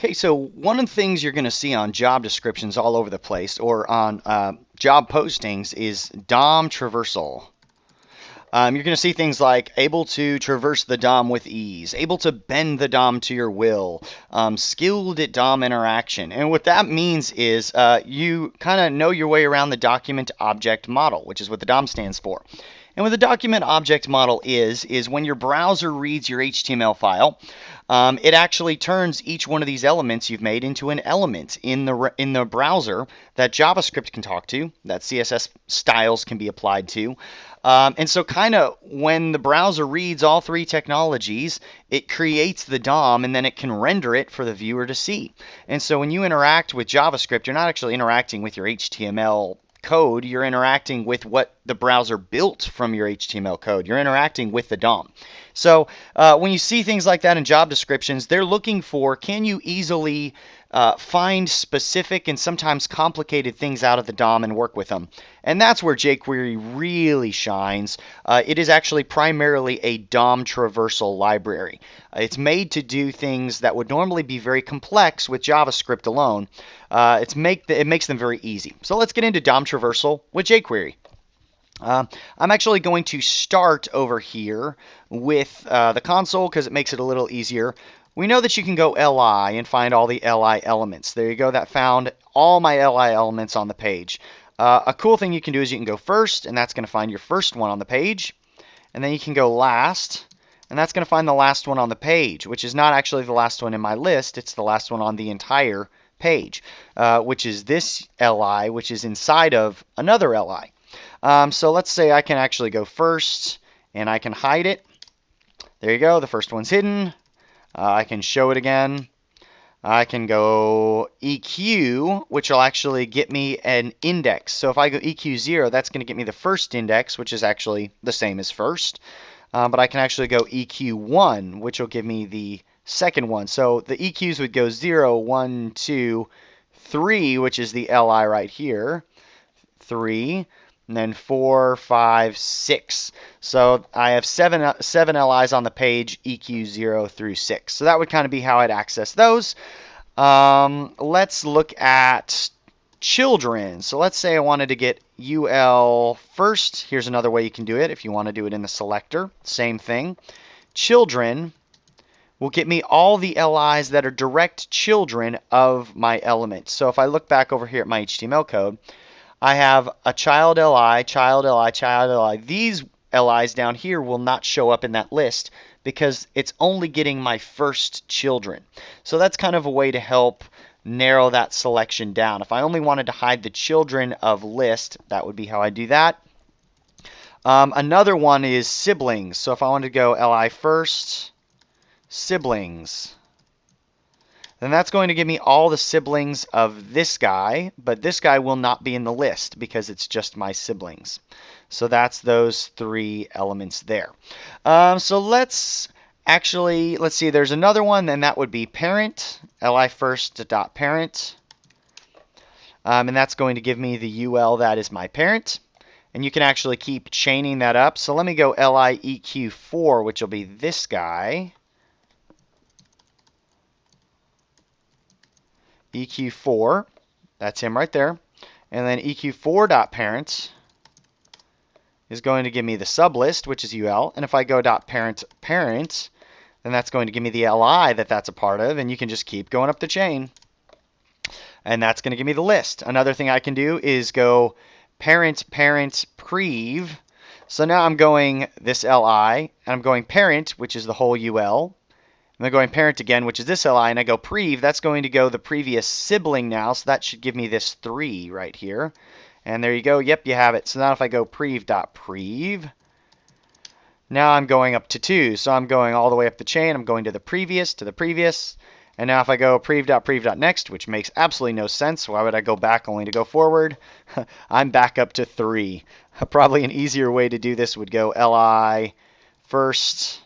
Okay, so one of the things you're going to see on job descriptions all over the place or on job postings is DOM traversal. You're going to see things like able to traverse the DOM with ease, able to bend the DOM to your will, skilled at DOM interaction. And what that means is you kind of know your way around the document object model, which is what the DOM stands for. And what the document object model is when your browser reads your HTML file, it actually turns each one of these elements you've made into an element in the browser that JavaScript can talk to, that CSS styles can be applied to. And so kind of when the browser reads all three technologies, it creates the DOM and then it can render it for the viewer to see. And so when you interact with JavaScript, you're not actually interacting with your HTML code, you're interacting with what the browser built from your HTML code. You're interacting with the DOM. So when you see things like that in job descriptions, they're looking for, can you easily find specific and sometimes complicated things out of the DOM and work with them? And that's where jQuery really shines. It is actually primarily a DOM traversal library. It's made to do things that would normally be very complex with JavaScript alone. It makes them very easy. So let's get into DOM traversal with jQuery. I'm actually going to start over here with the console because it makes it a little easier. We know that you can go LI and find all the LI elements. There you go. That found all my LI elements on the page. A cool thing you can do is you can go first, and that's going to find your first one on the page. And then you can go last, and that's going to find the last one on the page, which is not actually the last one in my list. It's the last one on the entire page, which is this LI, which is inside of another LI. So let's say I can actually go first, and I can hide it. There you go. The first one's hidden. I can show it again. I can go EQ, which will actually get me an index. So if I go EQ 0, that's going to get me the first index, which is actually the same as first. But I can actually go EQ 1, which will give me the second one. So the EQs would go 0, 1, 2, 3, which is the LI right here. 3. And then 4, 5, 6. So I have seven LIs on the page, EQ 0 through 6. So that would kind of be how I'd access those. Let's look at children. So let's say I wanted to get UL first. Here's another way you can do it if you want to do it in the selector. Same thing. Children will get me all the LIs that are direct children of my element. So if I look back over here at my HTML code, I have a child LI, child LI, child LI. These LIs down here will not show up in that list because it's only getting my first children. So that's kind of a way to help narrow that selection down. If I only wanted to hide the children of list, that would be how I do that. Another one is siblings. So if I wanted to go LI first, siblings, then that's going to give me all the siblings of this guy, but this guy will not be in the list because it's just my siblings. So that's those three elements there. So let's see, there's another one, and that would be parent, li first dot parent. And that's going to give me the UL that is my parent. And you can actually keep chaining that up. So let me go li eq4, which will be this guy. EQ4, that's him right there. And then EQ4.parent is going to give me the sublist, which is UL. And if I go .parent parent, then that's going to give me the LI that that's a part of. And you can just keep going up the chain. And that's going to give me the list. Another thing I can do is go parent parent prev. So now I'm going this LI, and I'm going parent, which is the whole UL. And then going parent again, which is this LI, and I go prev, that's going to go the previous sibling now, so that should give me this 3 right here. And there you go. Yep, you have it. So now if I go prev.prev, now I'm going up to 2. So I'm going all the way up the chain. I'm going to the previous, And now if I go prev.prev.next, which makes absolutely no sense, why would I go back only to go forward? I'm back up to 3. Probably an easier way to do this would go li first.next,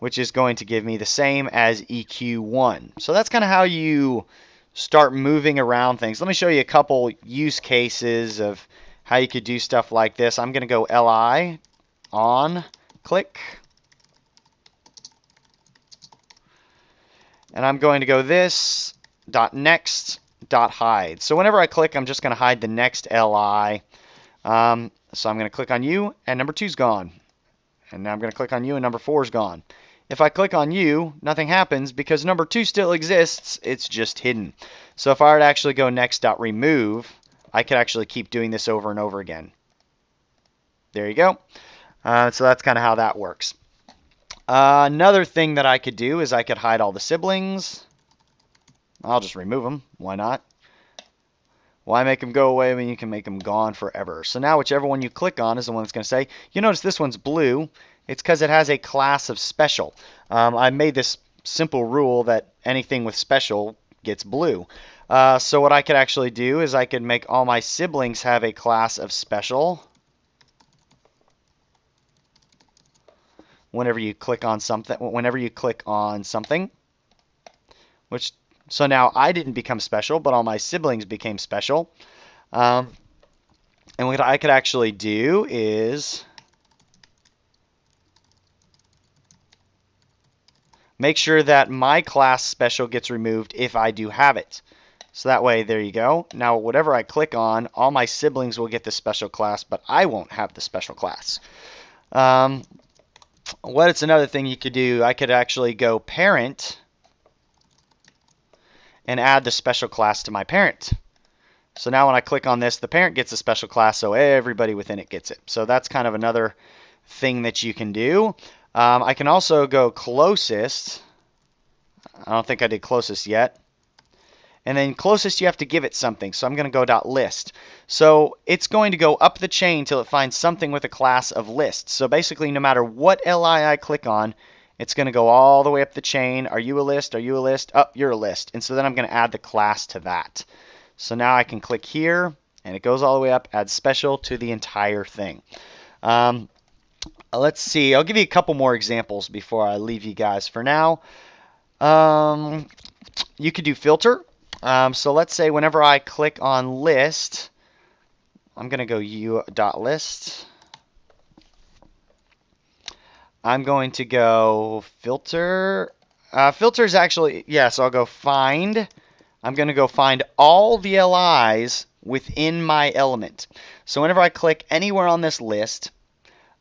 which is going to give me the same as EQ1. So that's kind of how you start moving around things. Let me show you a couple use cases of how you could do stuff like this. I'm going to go LI on, click. And I'm going to go this dot next dot hide. So whenever I click, I'm just going to hide the next LI. So I'm going to click on you, and number 2 is gone. And now I'm going to click on you, and number 4 is gone. If I click on you, nothing happens because number 2 still exists. It's just hidden. So if I were to actually go next.remove, I could actually keep doing this over and over again. There you go. So that's kind of how that works. Another thing that I could do is I could hide all the siblings. I'll just remove them. Why not? Why make them go away when you can make them gone forever? So now whichever one you click on is the one that's going to say, you notice this one's blue. It's because it has a class of special. I made this simple rule that anything with special gets blue. So what I could actually do is I could make all my siblings have a class of special. Whenever you click on something, which so now I didn't become special, but all my siblings became special. And what I could actually do is make sure that my class special gets removed if I do have it. So that way, there you go. Now, whatever I click on, all my siblings will get the special class, but I won't have the special class. What's another thing you could do? I could actually go parent and add the special class to my parent. So now when I click on this, the parent gets a special class, so everybody within it gets it. So that's kind of another thing that you can do. I can also go closest. I don't think I did closest yet. And then closest, you have to give it something. So I'm going to go .list. So it's going to go up the chain till it finds something with a class of list. So basically, no matter what LI I click on, it's going to go all the way up the chain. Are you a list? Are you a list? Oh, you're a list. And so then I'm going to add the class to that. So now I can click here, and it goes all the way up, add special to the entire thing. Let's see. I'll give you a couple more examples before I leave you guys for now. You could do filter. So let's say whenever I click on list, I'm going to go u.list. I'm going to go filter. Filter is actually, so I'll go find. I'm going to go find all the LIs within my element. So whenever I click anywhere on this list,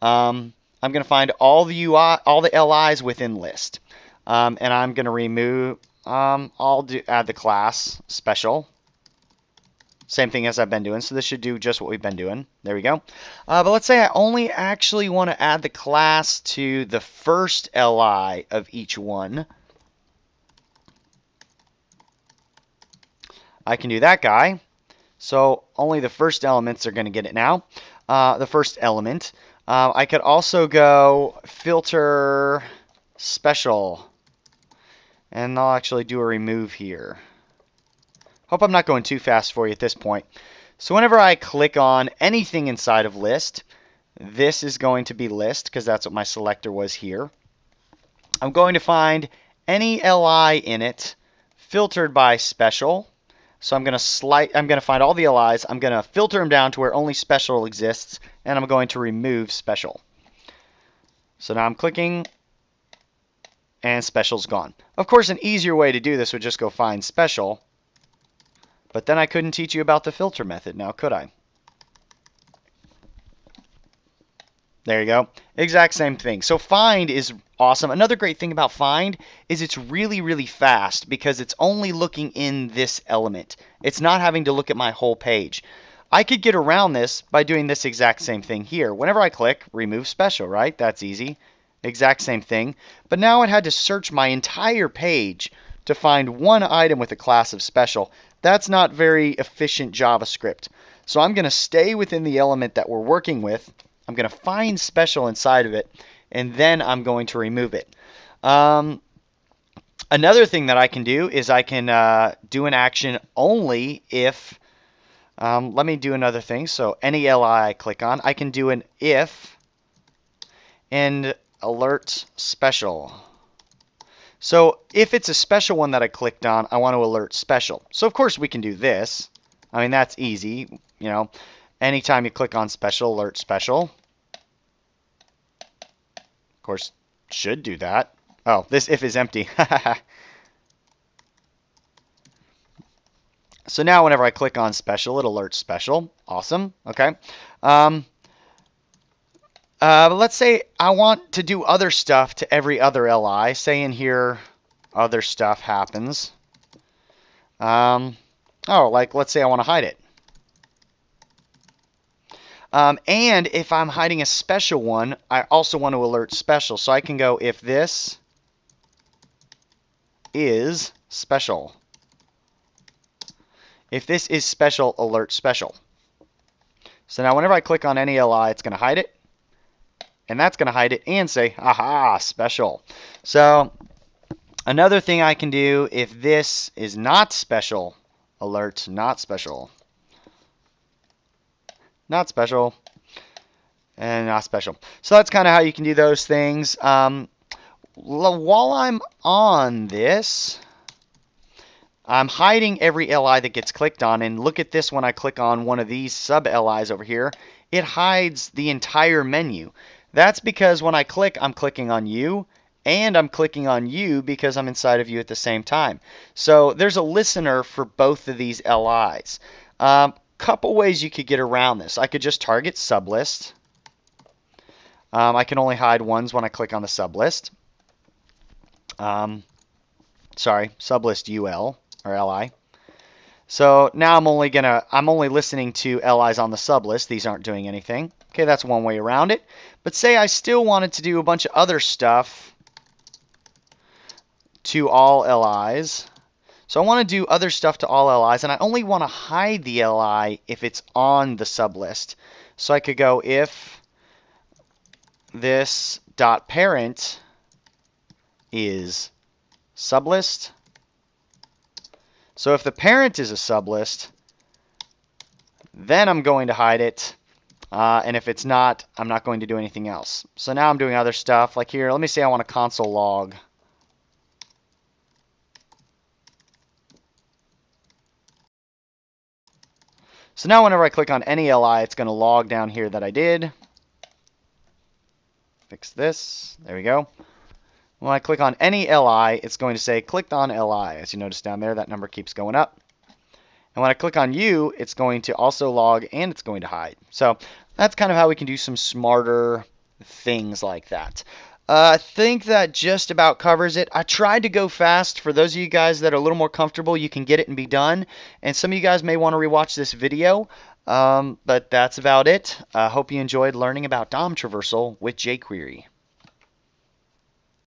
I'm going to find all the LIs within list. And I'm going to remove, add the class special. Same thing as I've been doing. So this should do just what we've been doing. There we go. But let's say I only actually want to add the class to the first LI of each one. I can do that guy. So only the first elements are going to get it now. The first element. I could also go filter special. And I'll actually do a remove here. Hope I'm not going too fast for you at this point. So whenever I click on anything inside of list, this is going to be list because that's what my selector was here. I'm going to find any LI in it filtered by special. So I'm going to find all the LIs. I'm going to filter them down to where only special exists, and I'm going to remove special. So now I'm clicking, and special's gone. Of course, an easier way to do this would just go find special, but then I couldn't teach you about the filter method now, could I? There you go. Exact same thing. So find is awesome. Another great thing about find is it's really, really fast because it's only looking in this element. It's not having to look at my whole page. I could get around this by doing this exact same thing here. Whenever I click, remove special, right? That's easy. Exact same thing. But now it had to search my entire page to find one item with a class of special. That's not very efficient JavaScript. So I'm going to stay within the element that we're working with. I'm going to find special inside of it, and then I'm going to remove it. Another thing that I can do is I can do an action only if, let me do another thing. So any LI I click on, I can do an if and alert special. So if it's a special one that I clicked on, I want to alert special. So of course we can do this. I mean, that's easy. You know, anytime you click on special, alert special. Of course, should do that. Oh, this if is empty. So now whenever I click on special, it alerts special. Awesome. Okay. Let's say I want to do other stuff to every other LI. Say in here, other stuff happens. Like let's say I want to hide it. And if I'm hiding a special one, I also want to alert special. So I can go if this is special. If this is special, alert special. So now whenever I click on any LI, it's going to hide it. And that's going to hide it and say, aha, special. So another thing I can do, if this is not special, alert not special. Not special. And not special. So that's kind of how you can do those things. While I'm on this, I'm hiding every LI that gets clicked on. And look at this when I click on one of these sub-LIs over here. It hides the entire menu. That's because when I click, I'm clicking on you, and I'm clicking on you because I'm inside of you at the same time. So there's a listener for both of these LIs. Couple ways you could get around this. I could just target sublist. I can only hide ones when I click on the sublist. Sublist UL or LI. So now I'm only listening to LIs on the sublist. These aren't doing anything. Okay, that's one way around it. But say I still wanted to do a bunch of other stuff to all LIs. So I want to do other stuff to all LIs, and I only want to hide the LI if it's on the sublist. So I could go if this dot parent is sublist. So if the parent is a sublist, then I'm going to hide it. And if it's not, I'm not going to do anything else. So now I'm doing other stuff. Like here, let me say I want a console log. So now whenever I click on any LI, it's going to log down here that I did. Fix this. There we go. When I click on any LI, it's going to say clicked on LI. As you notice down there, that number keeps going up. And when I click on you, it's going to also log and it's going to hide. So that's kind of how we can do some smarter things like that. I think that just about covers it. I tried to go fast. For those of you guys that are a little more comfortable, you can get it and be done. And some of you guys may want to rewatch this video. But that's about it. I hope you enjoyed learning about DOM traversal with jQuery.